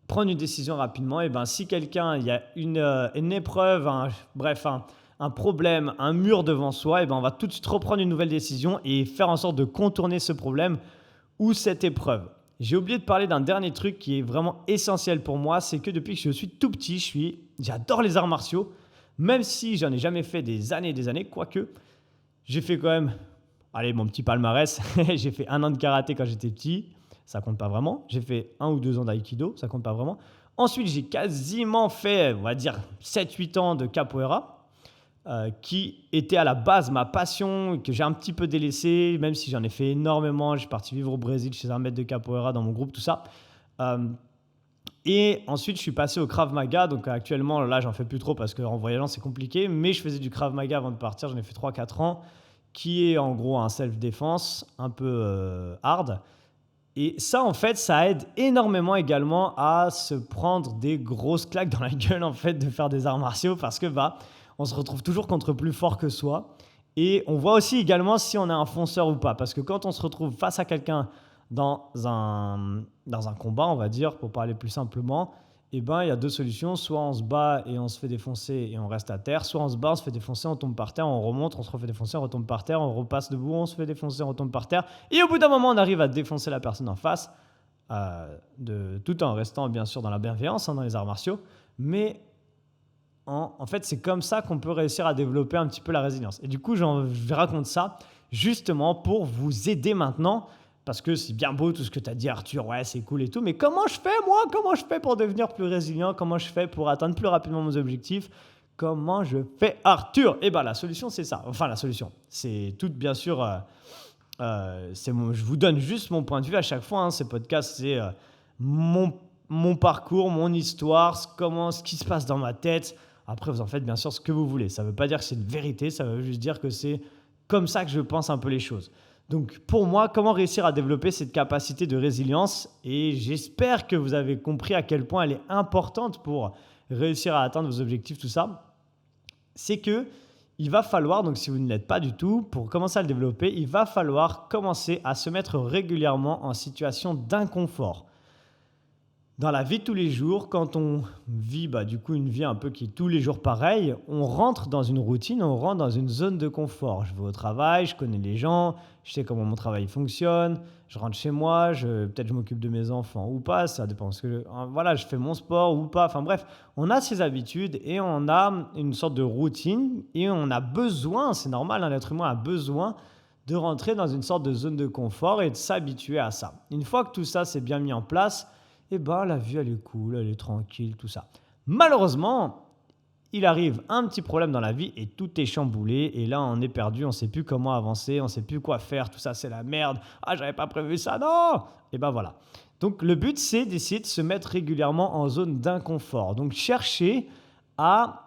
prendre une décision rapidement, et si quelqu'un, il y a une épreuve, un problème, un mur devant soi, on va tout de suite reprendre une nouvelle décision et faire en sorte de contourner ce problème ou cette épreuve. J'ai oublié de parler d'un dernier truc qui est vraiment essentiel pour moi, c'est que depuis que je suis tout petit, j'adore les arts martiaux, même si j'en ai jamais fait des années, quoique j'ai fait quand même, allez, mon petit palmarès, j'ai fait 1 an de karaté quand j'étais petit, ça compte pas vraiment. J'ai fait 1 ou 2 ans d'aïkido, ça compte pas vraiment. Ensuite, j'ai quasiment fait, on va dire, 7-8 ans de capoeira, qui était à la base ma passion, que j'ai un petit peu délaissé, même si j'en ai fait énormément. Je suis parti vivre au Brésil chez un maître de capoeira dans mon groupe, tout ça. Et ensuite, je suis passé au Krav Maga. Donc actuellement, là, j'en fais plus trop parce qu'en voyageant, c'est compliqué. Mais je faisais du Krav Maga avant de partir. J'en ai fait 3-4 ans, qui est en gros un self-défense un peu hard. Et ça, en fait, ça aide énormément également à se prendre des grosses claques dans la gueule, en fait, de faire des arts martiaux parce que, on se retrouve toujours contre plus fort que soi. Et on voit aussi également si on est un fonceur ou pas. Parce que quand on se retrouve face à quelqu'un dans un combat, on va dire, pour parler plus simplement, il y a 2 solutions. Soit on se bat et on se fait défoncer et on reste à terre. Soit on se bat, on se fait défoncer, on tombe par terre, on remonte, on se refait défoncer, on retombe par terre, on repasse debout, on se fait défoncer, on retombe par terre. Et au bout d'un moment, on arrive à défoncer la personne en face, tout en restant bien sûr dans la bienveillance, dans les arts martiaux. Mais en fait, c'est comme ça qu'on peut réussir à développer un petit peu la résilience. Et du coup, je raconte ça justement pour vous aider maintenant. Parce que c'est bien beau tout ce que tu as dit, Arthur, ouais, c'est cool et tout, mais comment je fais, moi? Comment je fais pour devenir plus résilient? Comment je fais pour atteindre plus rapidement mes objectifs? Comment je fais, Arthur? La solution, c'est ça. Enfin, la solution, c'est tout, bien sûr, je vous donne juste mon point de vue à chaque fois. Ces podcasts, c'est mon parcours, mon histoire, ce qui se passe dans ma tête. Après, vous en faites bien sûr ce que vous voulez. Ça ne veut pas dire que c'est une vérité, ça veut juste dire que c'est comme ça que je pense un peu les choses. Donc pour moi, comment réussir à développer cette capacité de résilience? Et j'espère que vous avez compris à quel point elle est importante pour réussir à atteindre vos objectifs, tout ça. C'est que il va falloir, donc si vous ne l'êtes pas du tout, pour commencer à le développer, il va falloir commencer à se mettre régulièrement en situation d'inconfort. Dans la vie de tous les jours, quand on vit du coup une vie un peu qui est tous les jours pareille, on rentre dans une routine, on rentre dans une zone de confort. Je vais au travail, je connais les gens, je sais comment mon travail fonctionne, je rentre chez moi, peut-être je m'occupe de mes enfants ou pas, ça dépend. Parce que je fais mon sport ou pas. Enfin bref, on a ses habitudes et on a une sorte de routine et on a besoin, c'est normal, l'être humain a besoin de rentrer dans une sorte de zone de confort et de s'habituer à ça. Une fois que tout ça s'est bien mis en place, la vie, elle est cool, elle est tranquille, tout ça. Malheureusement, il arrive un petit problème dans la vie et tout est chamboulé. Et là, on est perdu, on ne sait plus comment avancer, on ne sait plus quoi faire, tout ça, c'est la merde. Ah, j'avais pas prévu ça, non! Et voilà. Donc, le but, c'est d'essayer de se mettre régulièrement en zone d'inconfort. Donc, cherchez à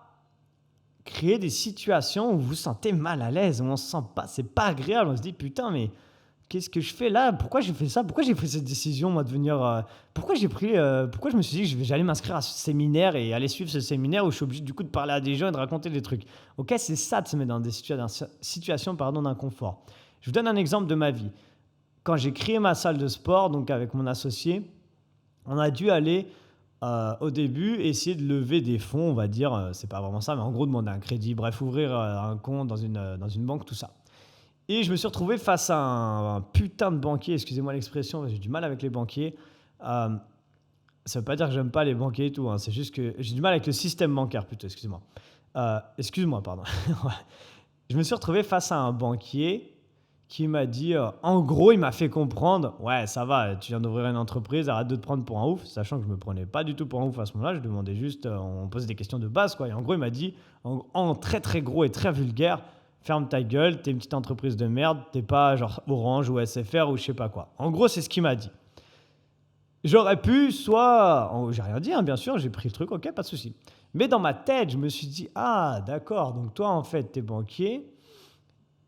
créer des situations où vous vous sentez mal à l'aise, où on se sent pas, c'est pas agréable. On se dit, putain, mais qu'est-ce que je fais là? Pourquoi j'ai fait ça? Pourquoi j'ai pris cette décision, moi, de venir... pourquoi je me suis dit que j'allais m'inscrire à ce séminaire et aller suivre ce séminaire où je suis obligé, du coup, de parler à des gens et de raconter des trucs. Ok, c'est ça, de se mettre dans des situations d'inconfort. Je vous donne un exemple de ma vie. Quand j'ai créé ma salle de sport, donc avec mon associé, on a dû aller, au début, essayer de lever des fonds, on va dire, c'est pas vraiment ça, mais en gros, demander un crédit, bref, ouvrir un compte dans une banque, tout ça. Et je me suis retrouvé face à un putain de banquier, excusez-moi l'expression, j'ai du mal avec les banquiers. Ça ne veut pas dire que j'aime pas les banquiers et tout, c'est juste que j'ai du mal avec le système bancaire plutôt, excusez-moi. Excuse-moi, pardon. Je me suis retrouvé face à un banquier qui m'a dit, en gros, il m'a fait comprendre, ouais, ça va, tu viens d'ouvrir une entreprise, arrête de te prendre pour un ouf, sachant que je me prenais pas du tout pour un ouf à ce moment-là, je demandais juste, on posait des questions de base, quoi. Et en gros, il m'a dit, en très très gros et très vulgaire, ferme ta gueule, t'es une petite entreprise de merde, t'es pas genre Orange ou SFR ou je sais pas quoi. En gros, c'est ce qu'il m'a dit. J'aurais pu soit, j'ai rien dit, hein, bien sûr, j'ai pris le truc, ok, pas de souci. Mais dans ma tête, je me suis dit, ah d'accord, donc toi en fait, t'es banquier,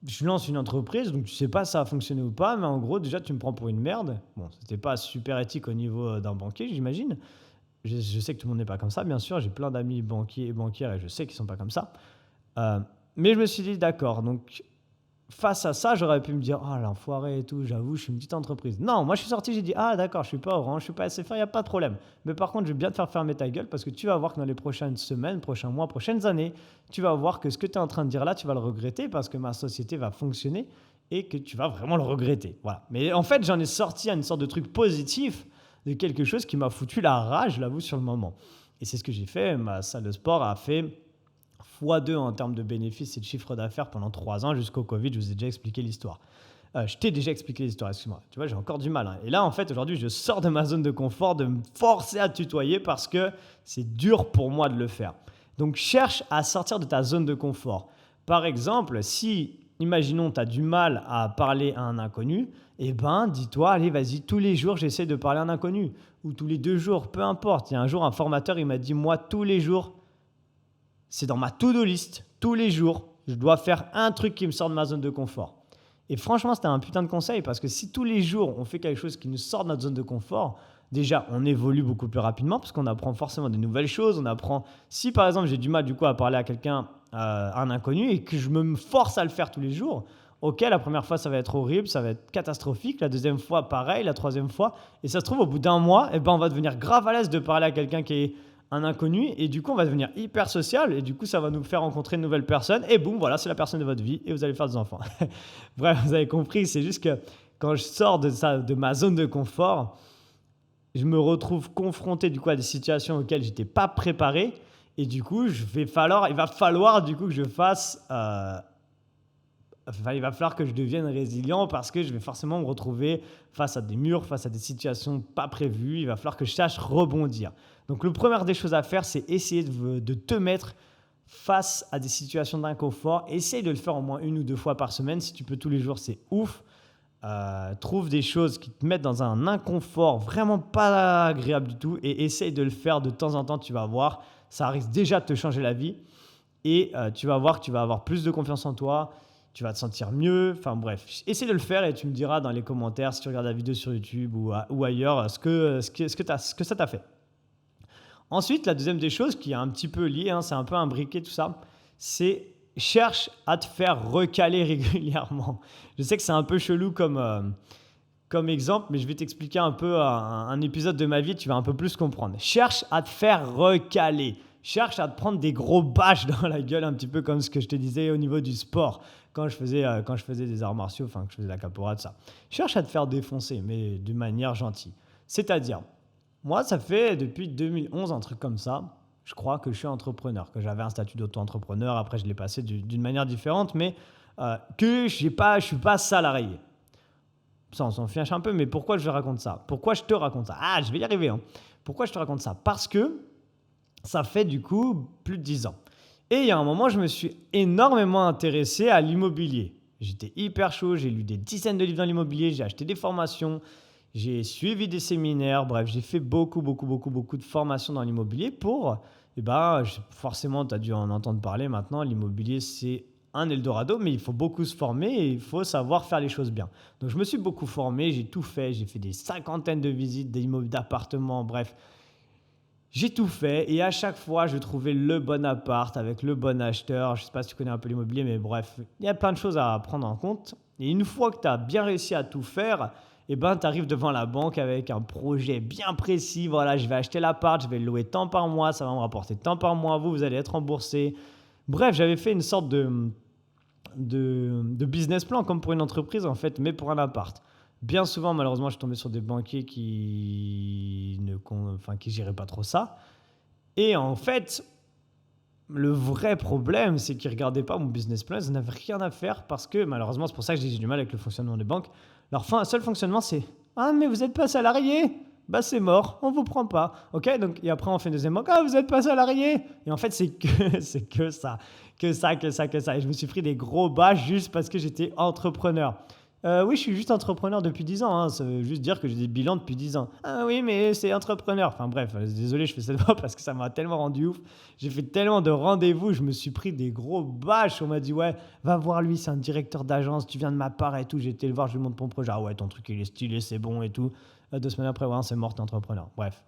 je lance une entreprise, donc tu sais pas si ça va fonctionner ou pas, mais en gros, déjà, tu me prends pour une merde. Bon, c'était pas super éthique au niveau d'un banquier, j'imagine. Je sais que tout le monde n'est pas comme ça, bien sûr, j'ai plein d'amis banquiers et banquières et je sais qu'ils sont pas comme ça. Euh, mais je me suis dit, d'accord, donc face à ça, j'aurais pu me dire, ah l'enfoiré et tout, j'avoue, je suis une petite entreprise. Non, moi je suis sorti, j'ai dit, ah d'accord, je suis pas Orange, je suis pas SFR, il n'y a pas de problème. Mais par contre, je vais bien te faire fermer ta gueule parce que tu vas voir que dans les prochaines semaines, prochains mois, prochaines années, tu vas voir que ce que tu es en train de dire là, tu vas le regretter parce que ma société va fonctionner et que tu vas vraiment le regretter. Voilà. Mais en fait, j'en ai sorti une sorte de truc positif de quelque chose qui m'a foutu la rage, je l'avoue, sur le moment. Et c'est ce que j'ai fait. Ma salle de sport a fait x2 en termes de bénéfices et de chiffre d'affaires pendant 3 ans jusqu'au Covid. Je vous ai déjà expliqué l'histoire. Je t'ai déjà expliqué l'histoire, excuse-moi. Tu vois, j'ai encore du mal. Hein. Et là, en fait, aujourd'hui, je sors de ma zone de confort, de me forcer à tutoyer parce que c'est dur pour moi de le faire. Donc, cherche à sortir de ta zone de confort. Par exemple, si, imaginons, tu as du mal à parler à un inconnu, eh ben, dis-toi, allez, vas-y, tous les jours, j'essaie de parler à un inconnu. Ou tous les 2 jours, peu importe. Il y a un jour, un formateur, il m'a dit, moi, tous les jours, c'est dans ma to-do list, tous les jours, je dois faire un truc qui me sort de ma zone de confort. Et franchement, c'était un putain de conseil parce que si tous les jours, on fait quelque chose qui nous sort de notre zone de confort, déjà, on évolue beaucoup plus rapidement parce qu'on apprend forcément de nouvelles choses. On apprend, si par exemple, j'ai du mal du coup à parler à quelqu'un, un inconnu, et que je me force à le faire tous les jours, ok, la première fois, ça va être horrible, ça va être catastrophique. La deuxième fois, pareil. La troisième fois. Et ça se trouve, au bout d'un mois, eh ben, on va devenir grave à l'aise de parler à quelqu'un qui est un inconnu. Et du coup, on va devenir hyper social. Et du coup, ça va nous faire rencontrer une nouvelle personne. Et boum, voilà, c'est la personne de votre vie. Et vous allez faire des enfants. Bref, vous avez compris. C'est juste que quand je sors de ma zone de confort, je me retrouve confronté du coup à des situations auxquelles je n'étais pas préparé. Et du coup, il va falloir du coup que je fasse... il va falloir que je devienne résilient parce que je vais forcément me retrouver face à des murs, face à des situations pas prévues. Il va falloir que je sache rebondir. Donc, la première des choses à faire, c'est essayer de te mettre face à des situations d'inconfort. Essaye de le faire au moins 1 ou 2 fois par semaine. Si tu peux tous les jours, c'est ouf. Trouve des choses qui te mettent dans un inconfort vraiment pas agréable du tout et essaye de le faire de temps en temps. Tu vas voir, ça risque déjà de te changer la vie et tu vas voir que tu vas avoir plus de confiance en toi. Tu vas te sentir mieux, enfin bref, essaie de le faire et tu me diras dans les commentaires si tu regardes la vidéo sur YouTube ou ailleurs ce que ça t'a fait. Ensuite, la deuxième des choses qui est un petit peu liée, hein, c'est un peu imbriqué tout ça, c'est cherche à te faire recaler régulièrement. Je sais que c'est un peu chelou comme exemple, mais je vais t'expliquer un peu un épisode de ma vie, tu vas un peu plus comprendre. Cherche à te faire recaler. Cherche à te prendre des gros bâches dans la gueule, un petit peu comme ce que je te disais au niveau du sport, quand je faisais des arts martiaux, enfin que je faisais de la capoeira, tout ça. Cherche à te faire défoncer, mais d'une manière gentille. C'est-à-dire, moi, ça fait depuis 2011, un truc comme ça, je crois que je suis entrepreneur, que j'avais un statut d'auto-entrepreneur, après je l'ai passé d'une manière différente, mais que je ne suis pas salarié. Ça, on s'en fiche un peu, mais pourquoi je raconte ça? Pourquoi je te raconte ça? Ah, je vais y arriver. Hein. Pourquoi je te raconte ça? Parce que ça fait du coup plus de 10 ans. Et il y a un moment, je me suis énormément intéressé à l'immobilier. J'étais hyper chaud, j'ai lu des dizaines de livres dans l'immobilier, j'ai acheté des formations, j'ai suivi des séminaires, bref, j'ai fait beaucoup de formations dans l'immobilier pour, forcément, tu as dû en entendre parler maintenant, l'immobilier c'est un Eldorado, mais il faut beaucoup se former et il faut savoir faire les choses bien. Donc je me suis beaucoup formé, j'ai tout fait, j'ai fait des 50aines de visites, d'appartements, bref. J'ai tout fait et à chaque fois, je trouvais le bon appart avec le bon acheteur. Je ne sais pas si tu connais un peu l'immobilier, mais bref, il y a plein de choses à prendre en compte. Et une fois que tu as bien réussi à tout faire, tu arrives devant la banque avec un projet bien précis. Voilà, je vais acheter l'appart, je vais le louer tant par mois, ça va me rapporter tant par mois, vous allez être remboursé. Bref, j'avais fait une sorte de business plan comme pour une entreprise en fait, mais pour un appart. Bien souvent, malheureusement, je suis tombé sur des banquiers qui géraient pas trop ça. Et en fait, le vrai problème, c'est qu'ils ne regardaient pas mon business plan, ils n'avaient rien à faire parce que, malheureusement, c'est pour ça que j'ai du mal avec le fonctionnement des banques. Leur seul fonctionnement, c'est « Ah, mais vous n'êtes pas salarié ?» Bah c'est mort, on vous prend pas. Ok, donc et après on fait une deuxième banque. Ah, vous n'êtes pas salarié. Et en fait c'est que ça. Et je me suis pris des gros bâches juste parce que j'étais entrepreneur. Oui, je suis juste entrepreneur depuis 10 ans. Hein. Ça veut juste dire que j'ai des bilans depuis 10 ans. Ah oui, mais c'est entrepreneur. Enfin bref, désolé, je fais cette voix parce que ça m'a tellement rendu ouf. J'ai fait tellement de rendez-vous, je me suis pris des gros bâches. On m'a dit, ouais, va voir lui, c'est un directeur d'agence, tu viens de ma part et tout. J'ai été le voir, je lui montre mon projet. Ah ouais, ton truc, il est stylé, c'est bon et tout. 2 semaines après, ouais, c'est mort, t'es entrepreneur. Bref,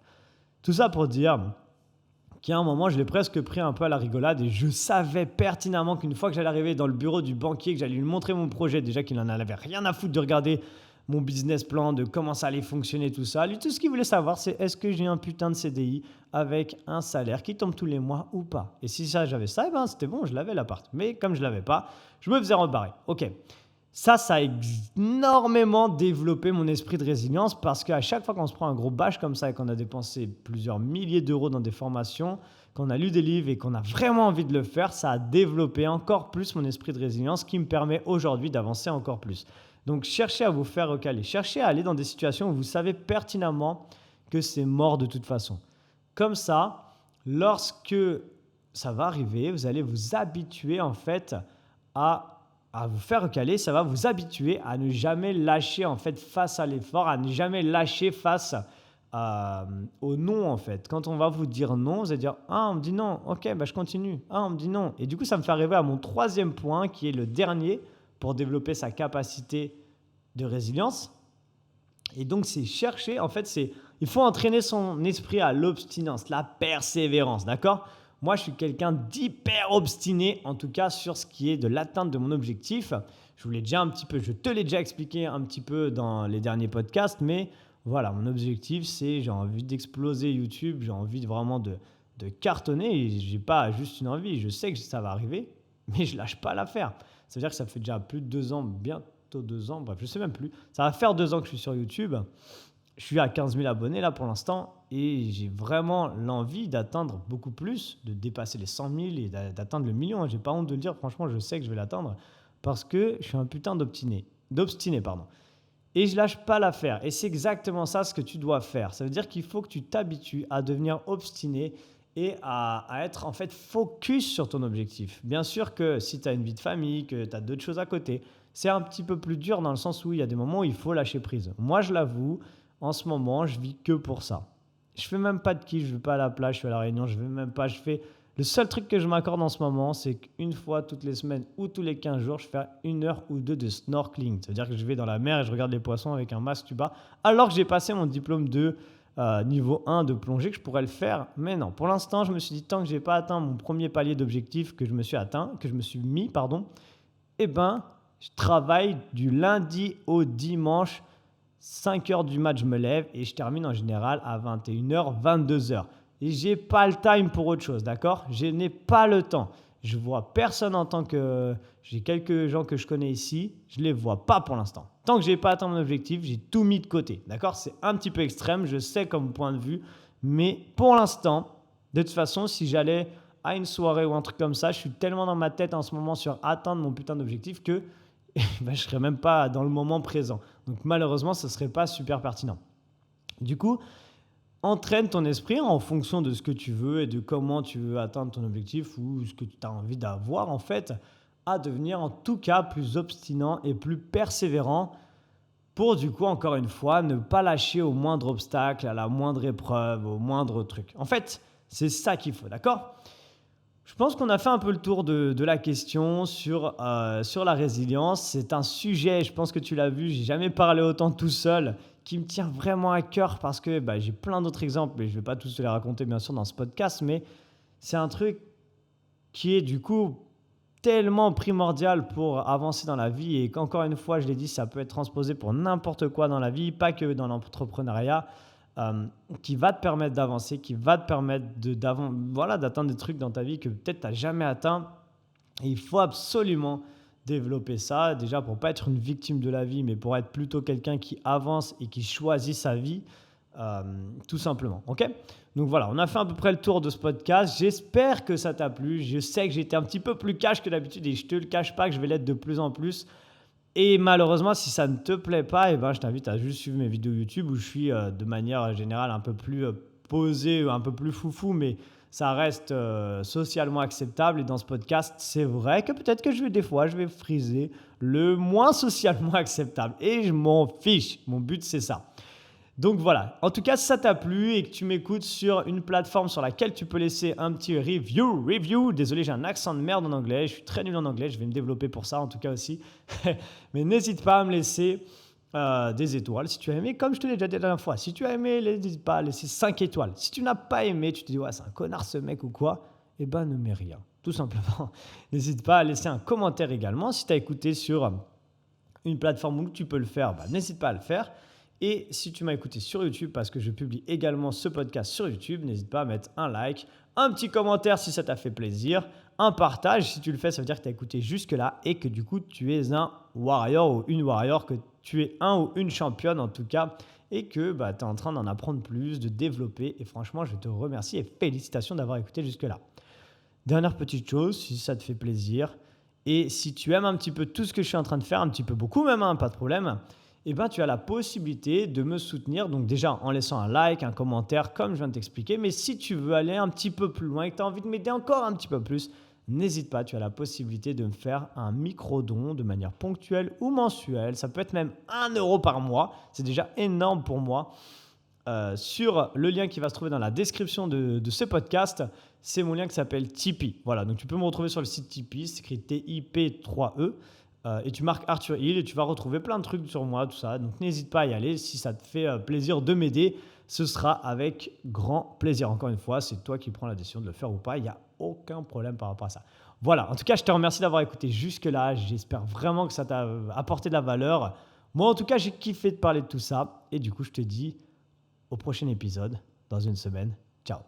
tout ça pour dire qu'à un moment, je l'ai presque pris un peu à la rigolade et je savais pertinemment qu'une fois que j'allais arriver dans le bureau du banquier, que j'allais lui montrer mon projet, déjà qu'il n'en avait rien à foutre de regarder mon business plan, de comment ça allait fonctionner, tout ça. Lui, tout ce qu'il voulait savoir, c'est est-ce que j'ai un putain de CDI avec un salaire qui tombe tous les mois ou pas. Et si ça, j'avais ça, eh ben, c'était bon, je l'avais l'appart. Mais comme je ne l'avais pas, je me faisais rebarrer. Ok. Ça a énormément développé mon esprit de résilience parce qu'à chaque fois qu'on se prend un gros bâche comme ça et qu'on a dépensé plusieurs milliers d'euros dans des formations, qu'on a lu des livres et qu'on a vraiment envie de le faire, ça a développé encore plus mon esprit de résilience qui me permet aujourd'hui d'avancer encore plus. Donc cherchez à vous faire recaler, cherchez à aller dans des situations où vous savez pertinemment que c'est mort de toute façon. Comme ça, lorsque ça va arriver, vous allez vous habituer en fait à vous faire recaler, ça va vous habituer à ne jamais lâcher en fait face à l'effort, à ne jamais lâcher face au non en fait. Quand on va vous dire non, vous allez dire « Ah, on me dit non, ok, bah, je continue. Ah, on me dit non. » Et du coup, ça me fait arriver à mon troisième point qui est le dernier pour développer sa capacité de résilience. Et donc, c'est chercher, en fait, il faut entraîner son esprit à l'obstinence, la persévérance, d'accord ? Moi, je suis quelqu'un d'hyper obstiné, en tout cas sur ce qui est de l'atteinte de mon objectif. Je te l'ai déjà expliqué un petit peu dans les derniers podcasts, mais voilà, mon objectif, c'est j'ai envie d'exploser YouTube, j'ai envie vraiment de cartonner. Et je n'ai pas juste une envie, je sais que ça va arriver, mais je ne lâche pas l'affaire. Ça veut dire que ça fait déjà plus de 2 ans, bientôt 2 ans, bref, je ne sais même plus. Ça va faire 2 ans que je suis sur YouTube. Je suis à 15 000 abonnés là pour l'instant et j'ai vraiment l'envie d'atteindre beaucoup plus, de dépasser les 100 000 et d'atteindre le million. Je n'ai pas honte de le dire, franchement, je sais que je vais l'atteindre parce que je suis un putain d'obstiné. Et je lâche pas l'affaire. Et c'est exactement ça ce que tu dois faire. Ça veut dire qu'il faut que tu t'habitues à devenir obstiné et à être en fait focus sur ton objectif. Bien sûr que si tu as une vie de famille, que tu as d'autres choses à côté, c'est un petit peu plus dur dans le sens où il y a des moments où il faut lâcher prise. Moi, je l'avoue, en ce moment, je vis que pour ça. Je fais même pas de kiff, je vais pas à la plage, je vais à la Réunion, je vais même pas, le seul truc que je m'accorde en ce moment, c'est qu'une fois toutes les semaines ou tous les 15 jours, je fais 1 heure ou 2 de snorkeling. C'est-à-dire que je vais dans la mer et je regarde les poissons avec un masque tuba, alors que j'ai passé mon diplôme de niveau 1 de plongée, que je pourrais le faire. Mais non, pour l'instant, je me suis dit, tant que je n'ai pas atteint mon premier palier d'objectif que je me suis mis, eh ben, je travaille du lundi au dimanche. 5 heures du mat, je me lève et je termine en général à 21h, 22h. Et j'ai pas le time pour autre chose, d'accord ? Je n'ai pas le temps. Je vois personne en tant que... J'ai quelques gens que je connais ici, je les vois pas pour l'instant. Tant que j'ai pas atteint mon objectif, j'ai tout mis de côté, d'accord ? C'est un petit peu extrême, je sais comme point de vue, mais pour l'instant, de toute façon, si j'allais à une soirée ou un truc comme ça, je suis tellement dans ma tête en ce moment sur atteindre mon putain d'objectif que je ne serais même pas dans le moment présent. Donc malheureusement, ce ne serait pas super pertinent. Du coup, entraîne ton esprit en fonction de ce que tu veux et de comment tu veux atteindre ton objectif ou ce que tu as envie d'avoir en fait, à devenir en tout cas plus obstinant et plus persévérant pour du coup, encore une fois, ne pas lâcher au moindre obstacle, à la moindre épreuve, au moindre truc. En fait, c'est ça qu'il faut, d'accord ? Je pense qu'on a fait un peu le tour de la question sur la résilience. C'est un sujet, je pense que tu l'as vu, j'ai jamais parlé autant tout seul, qui me tient vraiment à cœur parce que j'ai plein d'autres exemples et je ne vais pas tous te les raconter bien sûr dans ce podcast, mais c'est un truc qui est du coup tellement primordial pour avancer dans la vie et qu'encore une fois, je l'ai dit, ça peut être transposé pour n'importe quoi dans la vie, pas que dans l'entrepreneuriat. Qui va te permettre d'avancer, qui va te permettre d'atteindre des trucs dans ta vie que peut-être tu n'as jamais atteint. Et il faut absolument développer ça, déjà pour ne pas être une victime de la vie, mais pour être plutôt quelqu'un qui avance et qui choisit sa vie, tout simplement. Okay ? Donc voilà, on a fait à peu près le tour de ce podcast. J'espère que ça t'a plu. Je sais que j'étais un petit peu plus cash que d'habitude et je ne te le cache pas que je vais l'être de plus en plus. Et malheureusement, si ça ne te plaît pas, je t'invite à juste suivre mes vidéos YouTube où je suis de manière générale un peu plus posé, un peu plus foufou, mais ça reste socialement acceptable. Et dans ce podcast, c'est vrai que peut-être que des fois, je vais friser le moins socialement acceptable. Et je m'en fiche. Mon but, c'est ça. Donc voilà, en tout cas, si ça t'a plu et que tu m'écoutes sur une plateforme sur laquelle tu peux laisser un petit review, désolé, j'ai un accent de merde en anglais, je suis très nul en anglais, je vais me développer pour ça en tout cas aussi, mais n'hésite pas à me laisser des étoiles si tu as aimé, comme je te l'ai déjà dit la dernière fois, si tu as aimé, n'hésite pas à laisser 5 étoiles. Si tu n'as pas aimé, tu te dis ouais, c'est un connard ce mec ou quoi, eh ben ne mets rien, tout simplement. N'hésite pas à laisser un commentaire également. Si tu as écouté sur une plateforme où tu peux le faire, n'hésite pas à le faire. Et si tu m'as écouté sur YouTube, parce que je publie également ce podcast sur YouTube, n'hésite pas à mettre un like, un petit commentaire si ça t'a fait plaisir, un partage. Si tu le fais, ça veut dire que tu as écouté jusque-là et que du coup, tu es un warrior ou une warrior, que tu es un ou une championne en tout cas, et que tu es en train d'en apprendre plus, de développer. Et franchement, je te remercie et félicitations d'avoir écouté jusque-là. Dernière petite chose, si ça te fait plaisir, et si tu aimes un petit peu tout ce que je suis en train de faire, un petit peu beaucoup même, pas de problème, tu as la possibilité de me soutenir, donc déjà en laissant un like, un commentaire, comme je viens de t'expliquer. Mais si tu veux aller un petit peu plus loin et que tu as envie de m'aider encore un petit peu plus, n'hésite pas, tu as la possibilité de me faire un micro-don de manière ponctuelle ou mensuelle. Ça peut être même 1 euro par mois, c'est déjà énorme pour moi. Sur le lien qui va se trouver dans la description de ce podcast, c'est mon lien qui s'appelle Tipeee. Voilà, donc tu peux me retrouver sur le site Tipeee, c'est écrit TIP3E. Et tu marques Arthur Hill et tu vas retrouver plein de trucs sur moi, tout ça. Donc n'hésite pas à y aller. Si ça te fait plaisir de m'aider, ce sera avec grand plaisir. Encore une fois, c'est toi qui prends la décision de le faire ou pas. Il n'y a aucun problème par rapport à ça. Voilà, en tout cas, je te remercie d'avoir écouté jusque-là. J'espère vraiment que ça t'a apporté de la valeur. Moi, en tout cas, j'ai kiffé de parler de tout ça. Et du coup, je te dis au prochain épisode dans une semaine. Ciao.